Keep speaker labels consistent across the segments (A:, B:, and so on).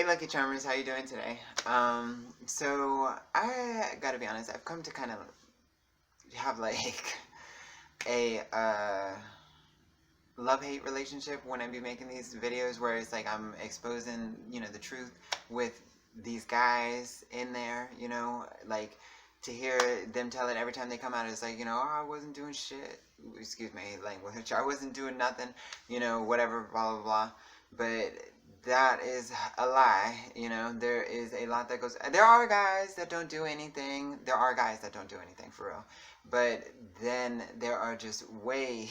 A: Lucky Charmers, how you doing today? So I gotta be honest, I've come to kind of have like a love-hate relationship when I be making these videos where it's like I'm exposing, the truth with these guys in there, like to hear them tell it every time they come out, it's like, oh, I wasn't doing shit. Excuse me, language. I wasn't doing nothing, whatever, blah, blah, blah. But that is a lie. There is a lot that goes. There are guys that don't do anything. There are guys that don't do anything for real. But then there are just way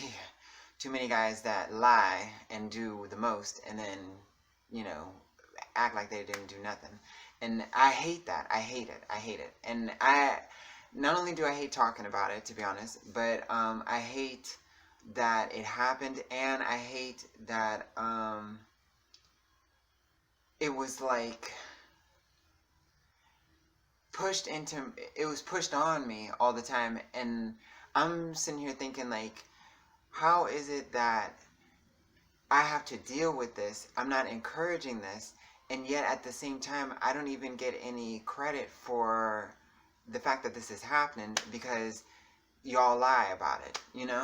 A: too many guys that lie and do the most, and then act like they didn't do nothing. And I hate that. I hate it. I hate it. And I not only do I hate talking about it, to be honest, but I hate that it happened, and I hate that it was like it was pushed on me all the time. And I'm sitting here thinking, like, how is it that I have to deal with this? I'm not encouraging this, and yet at the same time I don't even get any credit for the fact that this is happening because y'all lie about it,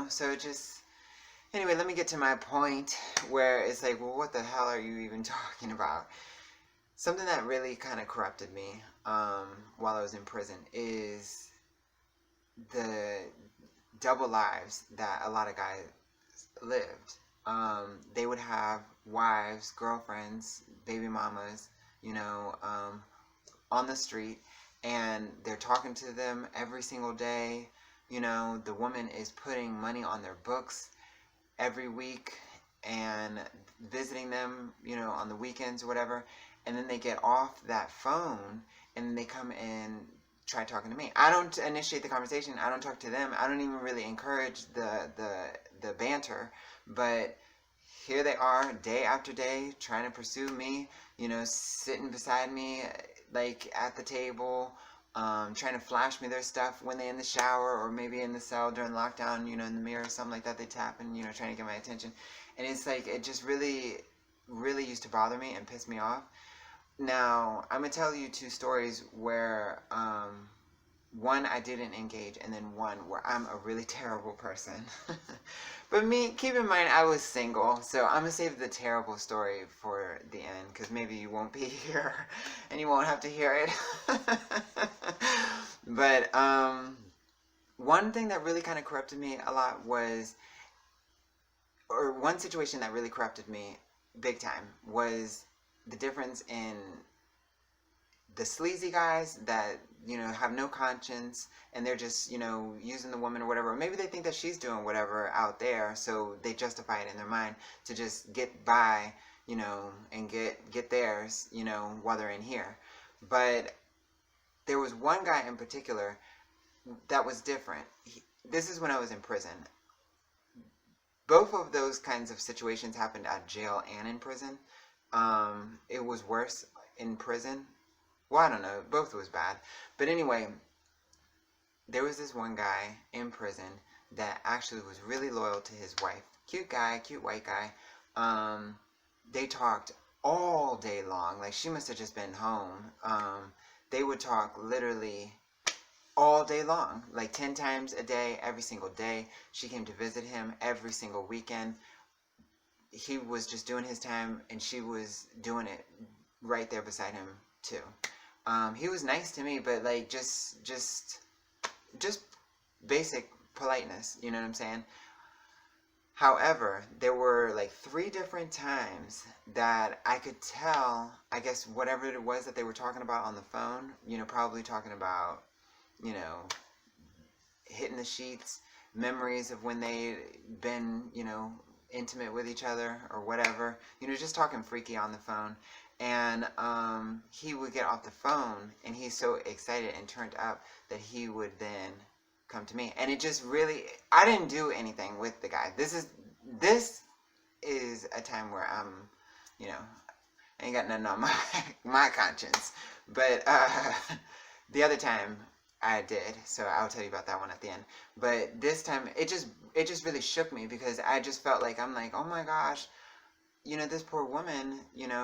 A: so it just, anyway, let me get to my point where it's like, well, what the hell are you even talking about? Something that really kind of corrupted me while I was in prison is the double lives that a lot of guys lived. They would have wives, girlfriends, baby mamas, on the street, and they're talking to them every single day. The woman is putting money on their books every week and visiting them, on the weekends or whatever. And then they get off that phone and they come and try talking to me. I don't initiate the conversation. I don't talk to them. I don't even really encourage the banter. But here they are, day after day, trying to pursue me, sitting beside me, like at the table, trying to flash me their stuff when they're in the shower or maybe in the cell during lockdown, in the mirror or something like that. They tap and, trying to get my attention. And it's like, it just really, really used to bother me and piss me off. Now, I'm going to tell you two stories where, one, I didn't engage, and then one where I'm a really terrible person. But keep in mind, I was single, so I'm going to save the terrible story for the end, because maybe you won't be here, and you won't have to hear it. But, one thing that really kind of corrupted me a lot was, or one situation that really corrupted me big time was the difference in the sleazy guys that, have no conscience, and they're just, using the woman or whatever. Or maybe they think that she's doing whatever out there, so they justify it in their mind to just get by, and get theirs, while they're in here. But there was one guy in particular that was different. This is when I was in prison. Both of those kinds of situations happened at jail and in prison. It was worse in prison. Well, I don't know. Both was bad. But anyway, there was this one guy in prison that actually was really loyal to his wife. Cute guy, cute white guy. They talked all day long. Like, she must have just been home. They would talk literally all day long. Like 10 times a day, every single day. She came to visit him every single weekend. He was just doing his time, and she was doing it right there beside him too. He was nice to me, but like just basic politeness, you know what I'm saying? However, there were like 3 different times that I could tell, I guess whatever it was that they were talking about on the phone, probably talking about, hitting the sheets, memories of when they'd been, intimate with each other or whatever, just talking freaky on the phone. And he would get off the phone, and he's so excited and turned up that he would then come to me. And it just really, I didn't do anything with the guy. This is a time where I'm, I ain't got nothing on my conscience. But the other time I did, so I'll tell you about that one at the end. But this time, it just really shook me, because I just felt like, I'm like, oh my gosh, this poor woman,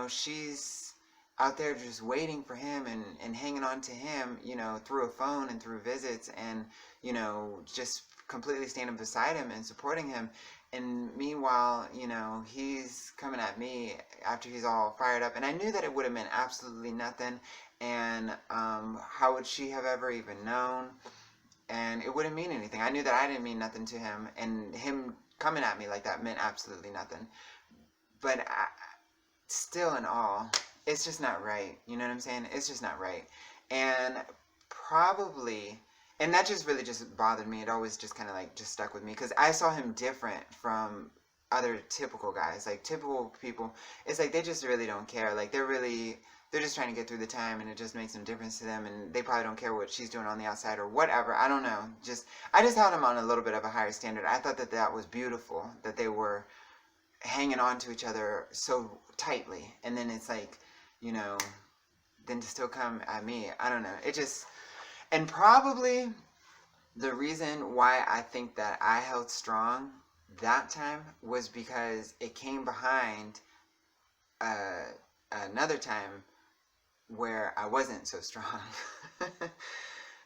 A: she's out there just waiting for him and hanging on to him, you know, through a phone and through visits, and, you know, just completely standing beside him and supporting him. And meanwhile, you know, he's coming at me after he's all fired up. And I knew that it would have meant absolutely nothing. And how would she have ever even known? And it wouldn't mean anything. I knew that I didn't mean nothing to him. And him coming at me like that meant absolutely nothing. But still in all, it's just not right. You know what I'm saying? It's just not right. And probably, and that just really just bothered me. It always just kind of like just stuck with me, because I saw him different from other typical guys. Like typical people, it's like they just really don't care. Like they're just trying to get through the time, and it just makes no difference to them, and they probably don't care what she's doing on the outside or whatever. I don't know. I just held him on a little bit of a higher standard. I thought that that was beautiful, that they were hanging on to each other so tightly, and then it's like, you know, then to still come at me, I don't know. It just, and probably the reason why I think that I held strong that time was because it came behind another time where I wasn't so strong.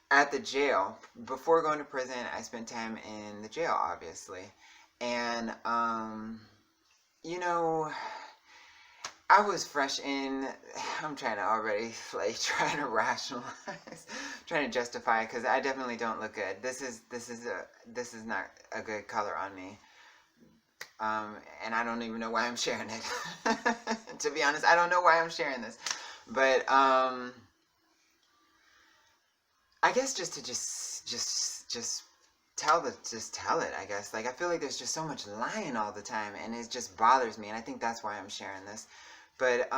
A: At the jail, before going to prison, I spent time in the jail, obviously. And, you know, I was fresh in, I'm trying to already, like, trying to rationalize, trying to justify, because I definitely don't look good. This is not a good color on me. And I don't even know why I'm sharing it. To be honest, I don't know why I'm sharing this. But, I guess just to just tell it, I guess. Like, I feel like there's just so much lying all the time, and it just bothers me, and I think that's why I'm sharing this. But,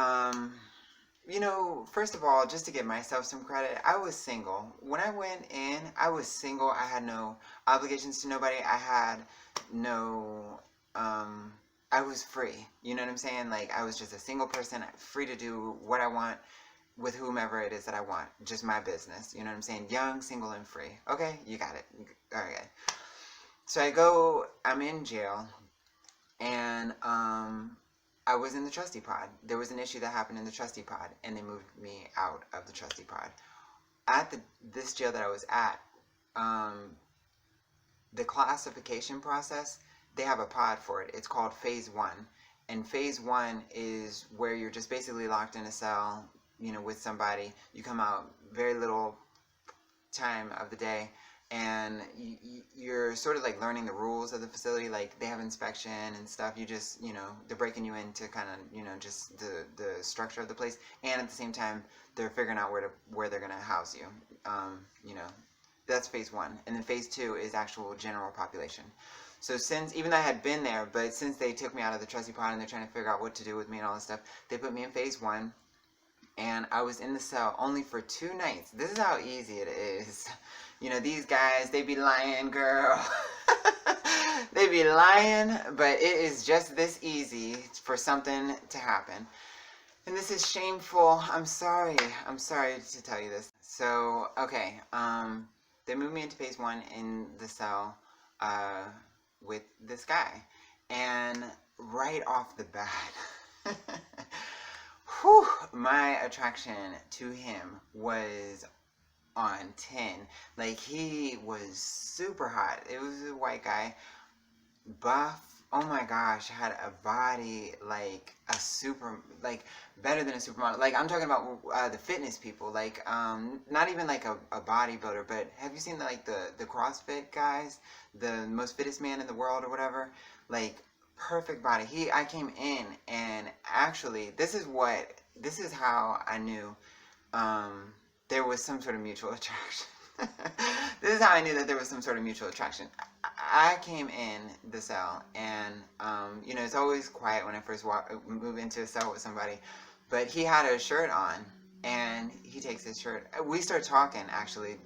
A: you know, first of all, just to give myself some credit, I was single. When I went in, I was single. I had no obligations to nobody. I had no, I was free. You know what I'm saying? Like, I was just a single person, free to do what I want with whomever it is that I want. Just my business. You know what I'm saying? Young, single, and free. Okay? You got it. All right. So I'm in jail, and, I was in the trustee pod. There was an issue that happened in the trustee pod, and they moved me out of the trustee pod. At this jail that I was at, the classification process, they have a pod for it. It's called Phase 1. And Phase 1 is where you're just basically locked in a cell, you know, with somebody. You come out very little time of the day, and you're sort of like learning the rules of the facility. Like, they have inspection and stuff. You just, you know, they're breaking you into kind of, you know, just the structure of the place, and at the same time they're figuring out where they're gonna house you. You know, that's Phase 1. And then Phase 2 is actual general population. So even though I had been there, but since they took me out of the trustee pod and they're trying to figure out what to do with me and all this stuff, they put me in Phase 1. And I was in the cell only for 2 nights. This is how easy it is. You know, these guys, they be lying, girl. They be lying, but it is just this easy for something to happen. And this is shameful. I'm sorry to tell you this. So, okay, they moved me into Phase 1 in the cell with this guy. And right off the bat, whew, my attraction to him was on 10. Like, he was super hot. It was a white guy, buff. Oh my gosh, had a body like a better than a supermodel. Like, I'm talking about the fitness people. Like, not even like a bodybuilder, but have you seen the CrossFit guys, the most fittest man in the world or whatever? Like, perfect body. I came in, and actually, this is how I knew there was some sort of mutual attraction. This is how I knew that there was some sort of mutual attraction. I came in the cell, and you know, it's always quiet when I first move into a cell with somebody, but he had a shirt on, and he takes his shirt. We start talking, actually,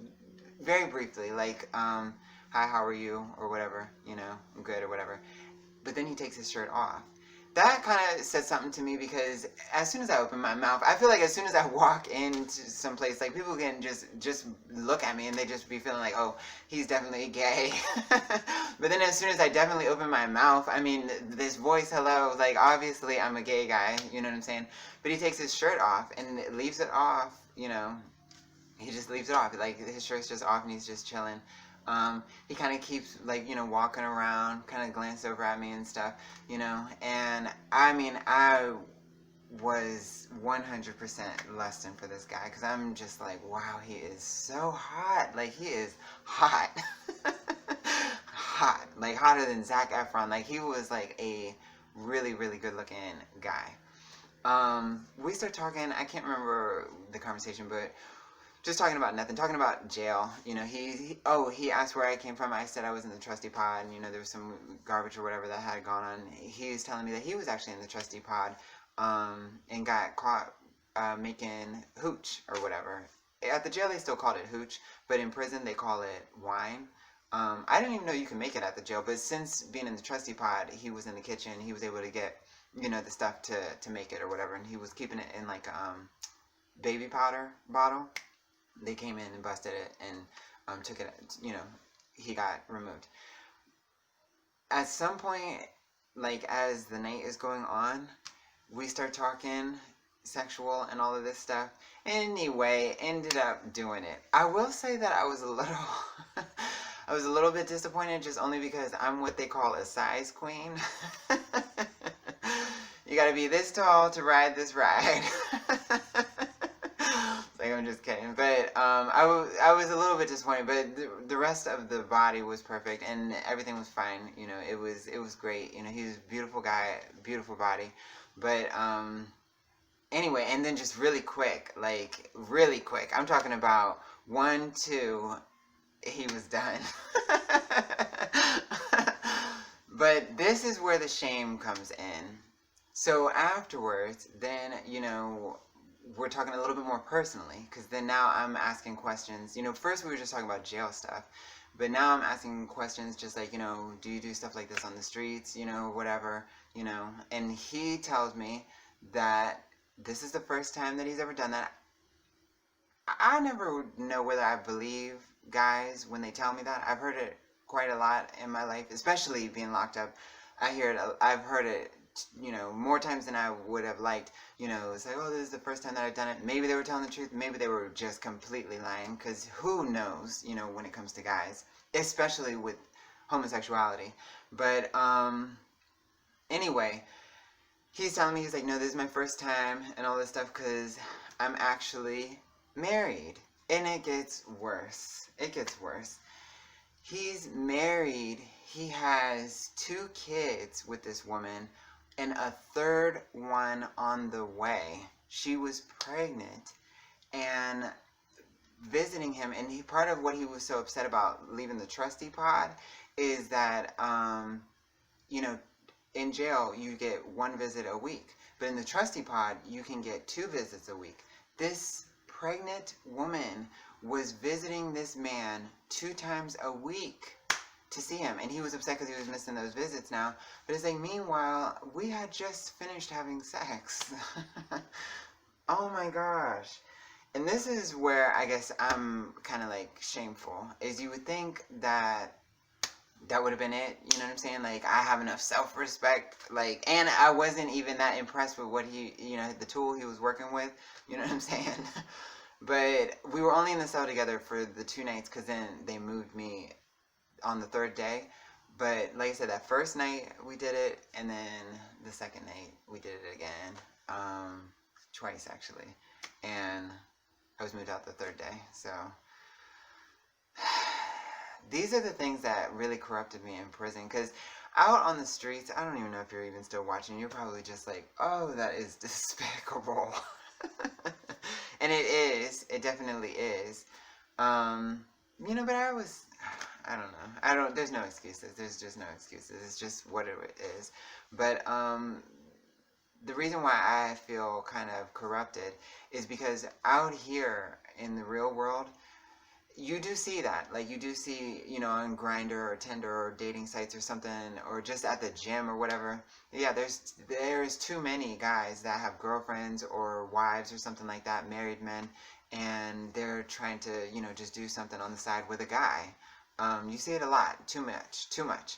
A: very briefly, like, hi, how are you, or whatever, you know, I'm good, or whatever. But then he takes his shirt off. that kind of said something to me, because as soon as I open my mouth, I feel like as soon as I walk into some place, like people can just look at me and they just be feeling like, oh, he's definitely gay. But then as soon as I definitely open my mouth, I mean, this voice, hello, like obviously I'm a gay guy, you know what I'm saying? But he takes his shirt off and leaves it off, you know. He just leaves it off, like his shirt's just off and he's just chilling. He kind of keeps, like, you know, walking around, kind of glanced over at me and stuff, you know. And I mean, I was 100% lusting for this guy, because I'm just like, wow, he is so hot. Like, he is hot. Hot. Like, hotter than Zac Efron. Like, he was like a really, really good looking guy. We start talking, I can't remember the conversation, but just talking about nothing, talking about jail. You know, he asked where I came from. I said I was in the trustee pod, and, you know, there was some garbage or whatever that had gone on. He was telling me that he was actually in the trustee pod, and got caught making hooch or whatever. At the jail, they still called it hooch, but in prison, they call it wine. I didn't even know you could make it at the jail, but since being in the trustee pod, he was in the kitchen. He was able to get, you know, the stuff to make it or whatever, and he was keeping it in like baby powder bottle. They came in and busted it and took it, you know, he got removed. At some point, like as the night is going on, we start talking sexual and all of this stuff. Anyway, ended up doing it. I will say that I was a little, I was a little bit disappointed, just only because I'm what they call a size queen. You gotta be this tall to ride this ride. Like, I'm just kidding, but I was a little bit disappointed, but the rest of the body was perfect and everything was fine. You know, it was great. You know, he was a beautiful guy, beautiful body, but anyway, and then just really quick, like really quick. I'm talking about 1, 2, he was done. But this is where the shame comes in. So afterwards, then, you know, we're talking a little bit more personally, because then now I'm asking questions. You know, first we were just talking about jail stuff, but now I'm asking questions just like, you know, do you do stuff like this on the streets, you know, whatever, you know. And he tells me that this is the first time that he's ever done that. I never know whether I believe guys when they tell me that. I've heard it quite a lot in my life, especially being locked up. I've heard it, you know, more times than I would have liked. You know, it's like, oh, this is the first time that I've done it. Maybe they were telling the truth. Maybe they were just completely lying, because who knows, you know, when it comes to guys, especially with homosexuality. But anyway, he's telling me, he's like, no, this is my first time and all this stuff, because I'm actually married. And it gets worse. It gets worse. He's married. He has 2 kids with this woman, and a third one on the way. She was pregnant and visiting him, and part of what he was so upset about leaving the trustee pod is that, you know, in jail you get 1 visit a week, but in the trustee pod you can get 2 visits a week. This pregnant woman was visiting this man 2 times a week to see him, and he was upset because he was missing those visits now. But it's like, meanwhile, we had just finished having sex. Oh my gosh. And this is where I guess I'm kind of like shameful, is you would think that that would have been it, you know what I'm saying? Like, I have enough self-respect, like, and I wasn't even that impressed with what he, you know, the tool he was working with, you know what I'm saying? But we were only in the cell together for the 2 nights, because then they moved me on the 3rd day. But like I said, that first night we did it, and then the second night we did it again, twice actually, and I was moved out the 3rd day. So these are the things that really corrupted me in prison, because out on the streets, I don't even know if you're even still watching, you're probably just like, oh, that is despicable. And it is, it definitely is. You know, but I don't know. There's no excuses. There's just no excuses. It's just what it is. But the reason why I feel kind of corrupted is because out here in the real world, you do see that. Like, you do see, on Grindr or Tinder or dating sites or something, or just at the gym or whatever. Yeah, there's too many guys that have girlfriends or wives or something like that, married men, and they're trying to, just do something on the side with a guy. You see it a lot. Too much. Too much.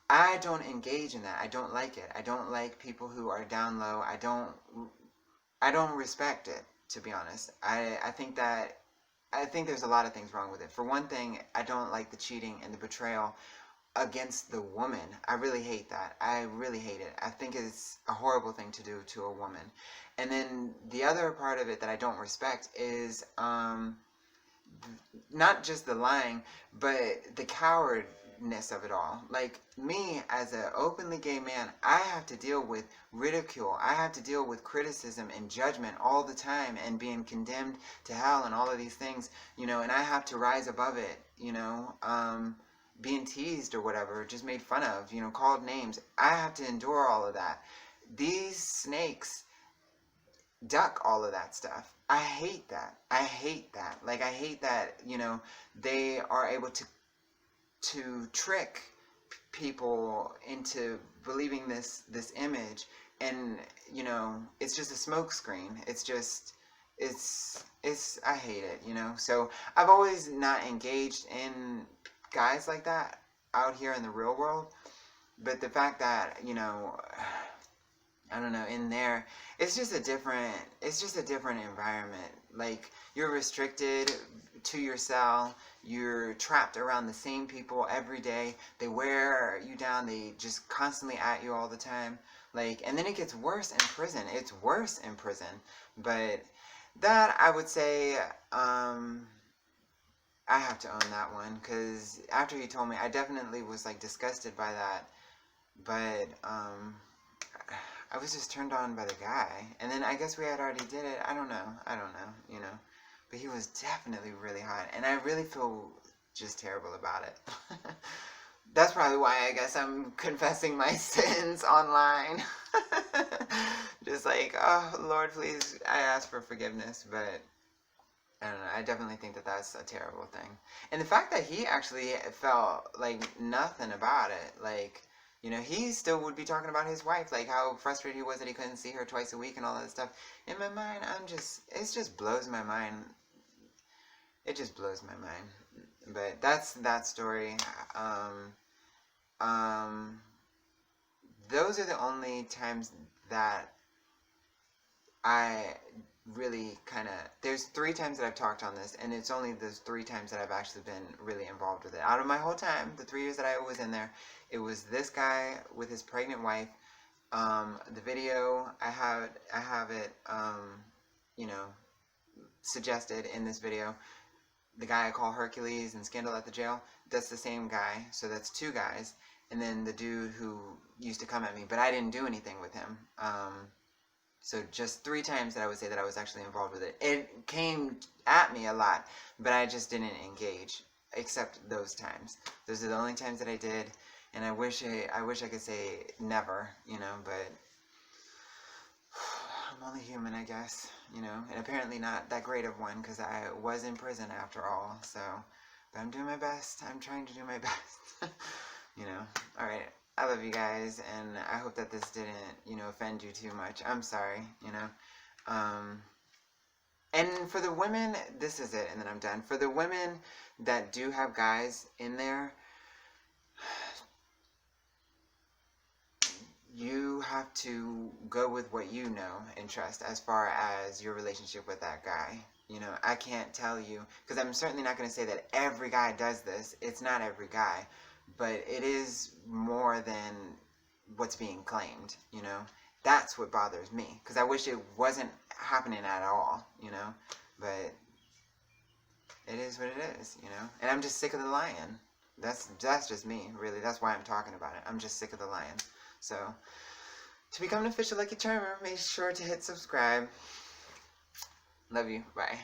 A: I don't engage in that. I don't like it. I don't like people who are down low. I don't respect it, to be honest. I think there's a lot of things wrong with it. For one thing, I don't like the cheating and the betrayal against the woman. I really hate that. I really hate it. I think it's a horrible thing to do to a woman. And then the other part of it that I don't respect is not just the lying, but the cowardness of it all. Like, me as an openly gay man, I have to deal with ridicule. I have to deal with criticism and judgment all the time, and being condemned to hell and all of these things, and I have to rise above it, being teased or whatever, just made fun of, called names. I have to endure all of that. These snakes duck all of that stuff. I hate that. I hate that. Like, I hate that, they are able to trick people into believing this image, and it's just a smoke screen. It's I hate it. So I've always not engaged in guys like that out here in the real world, but the fact that I don't know, in there, it's just a different environment. Like, you're restricted to your cell. You're trapped around the same people every day. They wear you down. They just constantly at you all the time. Like, and then it gets worse in prison. It's worse in prison. But that, I would say, I have to own that one, because after he told me, I definitely was, like, disgusted by that. But, I was just turned on by the guy. And then I guess we had already did it. I don't know, But he was definitely really hot. And I really feel just terrible about it. That's probably why I guess I'm confessing my sins online. Just like, oh, Lord, please, I ask for forgiveness. But I don't know. I definitely think that that's a terrible thing. And the fact that he actually felt like nothing about it. Like, he still would be talking about his wife, like how frustrated he was that he couldn't see her twice a week and all that stuff. In my mind, it just blows my mind. It just blows my mind. But that's that story. Those are the only times that I really there's 3 times that I've talked on this, and it's only those 3 times that I've actually been really involved with it. Out of my whole time, the 3 years that I was in there, it was this guy with his pregnant wife. The video, I have it, suggested in this video. The guy I call Hercules in Scandal at the Jail, that's the same guy, so that's 2 guys. And then the dude who used to come at me, but I didn't do anything with him. So just 3 times that I would say that I was actually involved with it. It came at me a lot, but I just didn't engage, except those times. Those are the only times that I did, and I wish I could say never, but I'm only human, I guess, and apparently not that great of one, because I was in prison after all, so, but I'm doing my best. I'm trying to do my best, alright. I love you guys, and I hope that this didn't, offend you too much. I'm sorry, And for the women, this is it, and then I'm done. For the women that do have guys in there, you have to go with what you know and trust as far as your relationship with that guy. I can't tell you, because I'm certainly not going to say that every guy does this. It's not every guy. But it is more than what's being claimed, That's what bothers me, because I wish it wasn't happening at all, But it is what it is, And I'm just sick of the lying. That's just me, really. That's why I'm talking about it. I'm just sick of the lying. So, to become an official Lucky Charmer, make sure to hit subscribe. Love you. Bye.